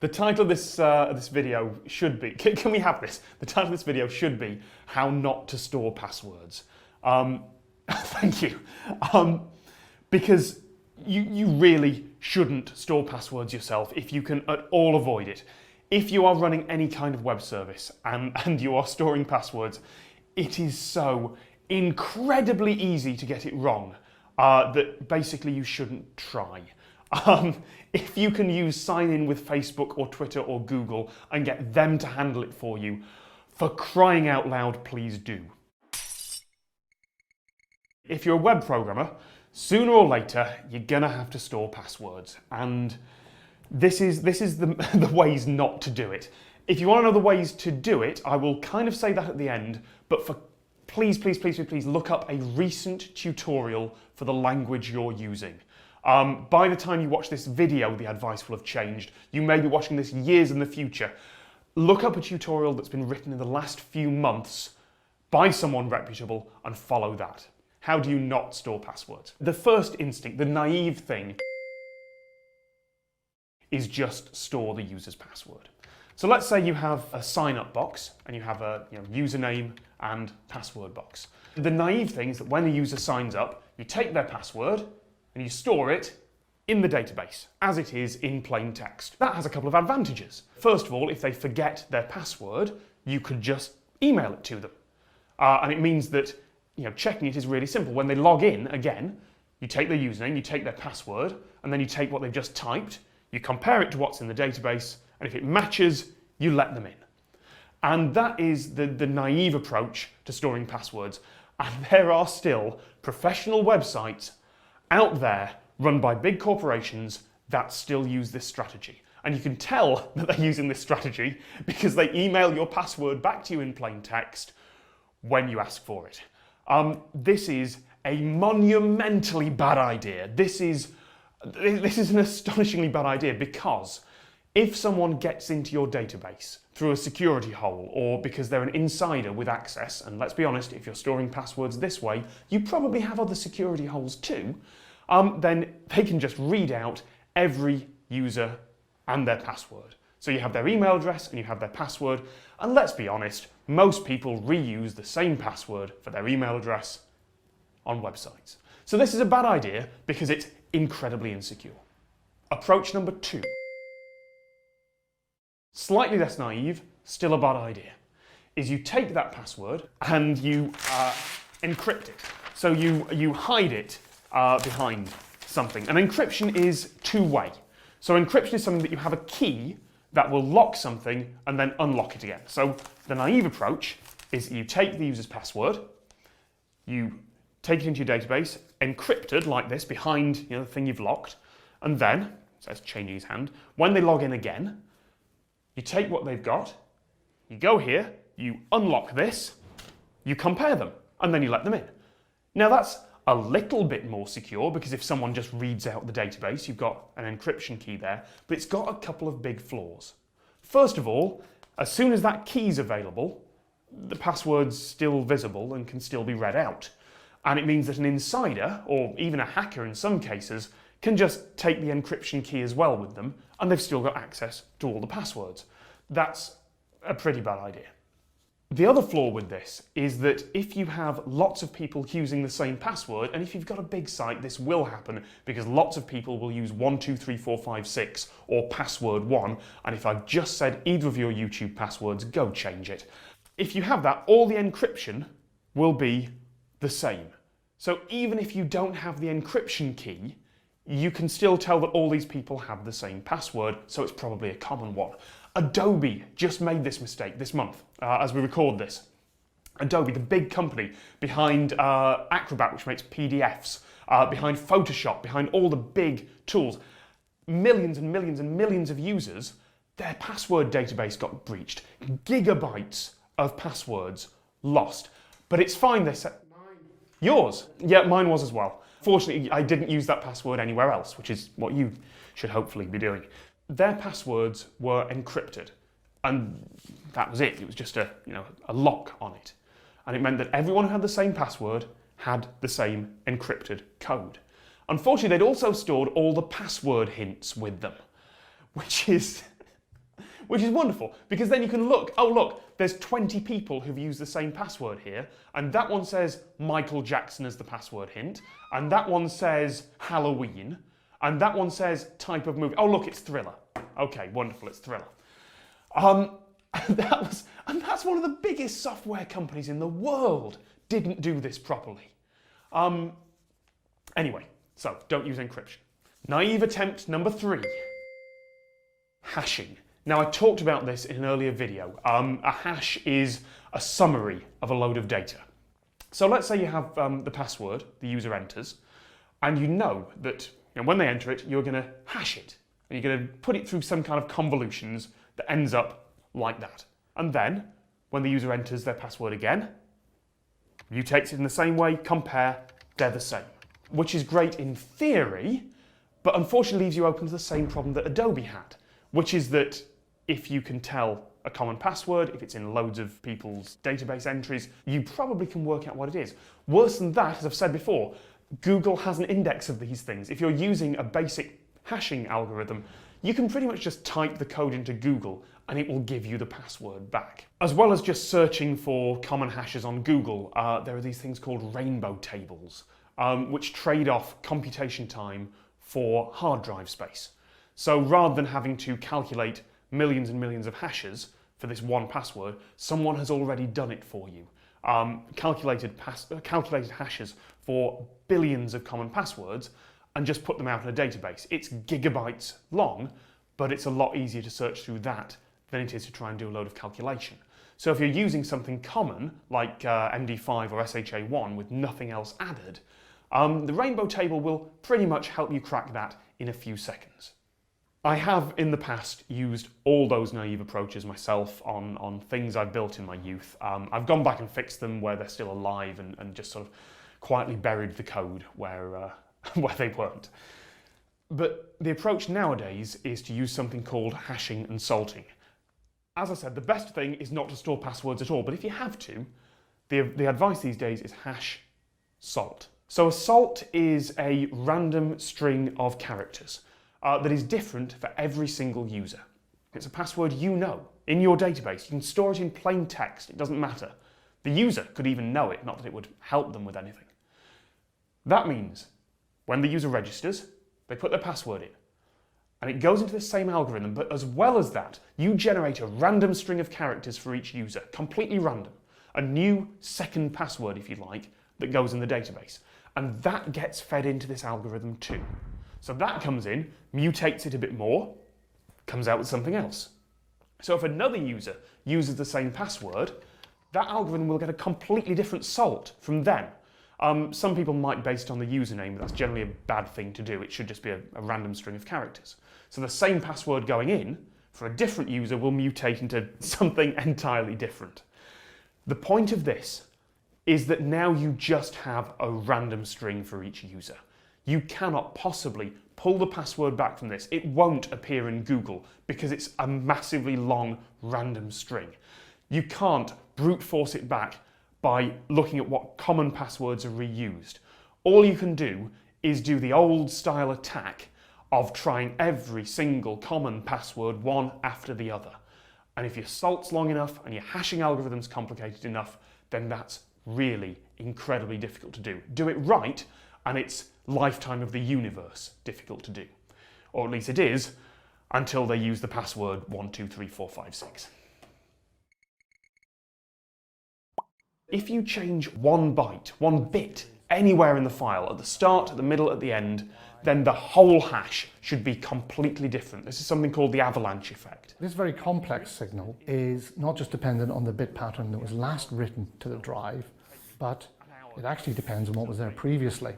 The title of this video should be, can we have this? The title of this video should be How Not to Store Passwords. Thank you. Because you really shouldn't store passwords yourself if you can at all avoid it. If you are running any kind of web service and you are storing passwords, it is so incredibly easy to get it wrong that basically you shouldn't try. If you can use sign in with Facebook or Twitter or Google and get them to handle it for you, for crying out loud, please do. If you're a web programmer, sooner or later you're gonna have to store passwords, and this is the ways not to do it. If you want to know the ways to do it, I will kind of say that at the end, but please look up a recent tutorial for the language you're using. By the time you watch this video, the advice will have changed. You may be watching this years in the future. Look up a tutorial that's been written in the last few months by someone reputable and follow that. How do you not store passwords? The first instinct, the naive thing, is just store the user's password. So let's say you have a sign-up box and you have a username and password box. The naive thing is that when the user signs up, you take their password and you store it in the database as it is in plain text. That has a couple of advantages. First of all, if they forget their password, you could just email it to them. And it means that checking it is really simple. When they log in again, you take their username, you take their password, and then you take what they've just typed, you compare it to what's in the database, and if it matches, you let them in. And that is the naive approach to storing passwords. And there are still professional websites out there run by big corporations that still use this strategy. And you can tell that they're using this strategy because they email your password back to you in plain text when you ask for it. This is a monumentally bad idea. This is an astonishingly bad idea, because if someone gets into your database through a security hole or because they're an insider with access, and let's be honest, if you're storing passwords this way, you probably have other security holes too, then they can just read out every user and their password. So you have their email address and you have their password, and let's be honest, most people reuse the same password for their email address on websites. So this is a bad idea because it's incredibly insecure. Approach number 2. Slightly less naive, still a bad idea, is you take that password and you encrypt it. So you hide it behind something. And encryption is two-way. So encryption is something that you have a key that will lock something and then unlock it again. So the naive approach is you take the user's password, you take it into your database, encrypted like this behind the thing you've locked, and then, so that's changing his hand, when they log in again, you take what they've got, you go here, you unlock this, you compare them, and then you let them in. Now that's a little bit more secure because if someone just reads out the database, you've got an encryption key there, but it's got a couple of big flaws. First of all, as soon as that key's available, the password's still visible and can still be read out. And it means that an insider, or even a hacker in some cases, can just take the encryption key as well with them, and they've still got access to all the passwords. That's a pretty bad idea. The other flaw with this is that if you have lots of people using the same password, and if you've got a big site, this will happen because lots of people will use 123456 or password 1, and if I've just said either of your YouTube passwords, go change it. If you have that, all the encryption will be the same. So even if you don't have the encryption key, you can still tell that all these people have the same password, so it's probably a common one. Adobe just made this mistake this month as we record this. Adobe, the big company behind Acrobat, which makes PDFs, behind Photoshop, behind all the big tools, millions and millions and millions of users, their password database got breached. Gigabytes of passwords lost. But it's fine, they said. Mine. Yours? Yeah, mine was as well. Fortunately, I didn't use that password anywhere else, which is what you should hopefully be doing. Their passwords were encrypted, and that was it. It was just a lock on it. And it meant that everyone who had the same password had the same encrypted code. Unfortunately, they'd also stored all the password hints with them, which is which is wonderful, because then you can look, oh look, there's 20 people who've used the same password here, and that one says Michael Jackson as the password hint, and that one says Halloween, and that one says type of movie. Oh look, it's thriller. Okay, wonderful, it's thriller. And that's one of the biggest software companies in the world didn't do this properly. Anyway, so don't use encryption. Naive attempt number 3. Hashing. Now I talked about this in an earlier video. A hash is a summary of a load of data. So let's say you have the password the user enters, and you know that when they enter it, you're going to hash it. And you're going to put it through some kind of convolutions that ends up like that. And then, when the user enters their password again, mutates it in the same way, compare, they're the same. Which is great in theory, but unfortunately leaves you open to the same problem that Adobe had, which is that if you can tell a common password, if it's in loads of people's database entries, you probably can work out what it is. Worse than that, as I've said before, Google has an index of these things. If you're using a basic hashing algorithm, you can pretty much just type the code into Google and it will give you the password back. As well as just searching for common hashes on Google, there are these things called rainbow tables, which trade off computation time for hard drive space. So rather than having to calculate millions and millions of hashes for this one password, someone has already done it for you. Calculated hashes for billions of common passwords and just put them out in a database. It's gigabytes long, but it's a lot easier to search through that than it is to try and do a load of calculation. So if you're using something common, like MD5 or SHA1 with nothing else added, the rainbow table will pretty much help you crack that in a few seconds. I have in the past used all those naive approaches myself on things I've built in my youth. I've gone back and fixed them where they're still alive and just sort of quietly buried the code where they weren't. But the approach nowadays is to use something called hashing and salting. As I said, the best thing is not to store passwords at all, but if you have to, the advice these days is hash salt. So a salt is a random string of characters that is different for every single user. It's a password you know in your database. You can store it in plain text, it doesn't matter. The user could even know it, not that it would help them with anything. That means when the user registers, they put their password in, and it goes into the same algorithm, but as well as that, you generate a random string of characters for each user, completely random. A new second password, if you like, that goes in the database. And that gets fed into this algorithm too. So that comes in, mutates it a bit more, comes out with something else. So if another user uses the same password, that algorithm will get a completely different salt from them. Some people might base it on the username, but that's generally a bad thing to do. It should just be a random string of characters. So the same password going in for a different user will mutate into something entirely different. The point of this is that now you just have a random string for each user. You cannot possibly pull the password back from this. It won't appear in Google because it's a massively long random string. You can't brute force it back by looking at what common passwords are reused. All you can do is do the old style attack of trying every single common password one after the other. And if your salt's long enough and your hashing algorithm's complicated enough, then that's really incredibly difficult to do. Do it right, and it's lifetime of the universe difficult to do. Or at least it is, until they use the password 123456. If you change one byte, one bit, anywhere in the file, at the start, at the middle, at the end, then the whole hash should be completely different. This is something called the avalanche effect. This very complex signal is not just dependent on the bit pattern that was last written to the drive, but it actually depends on what was there previously.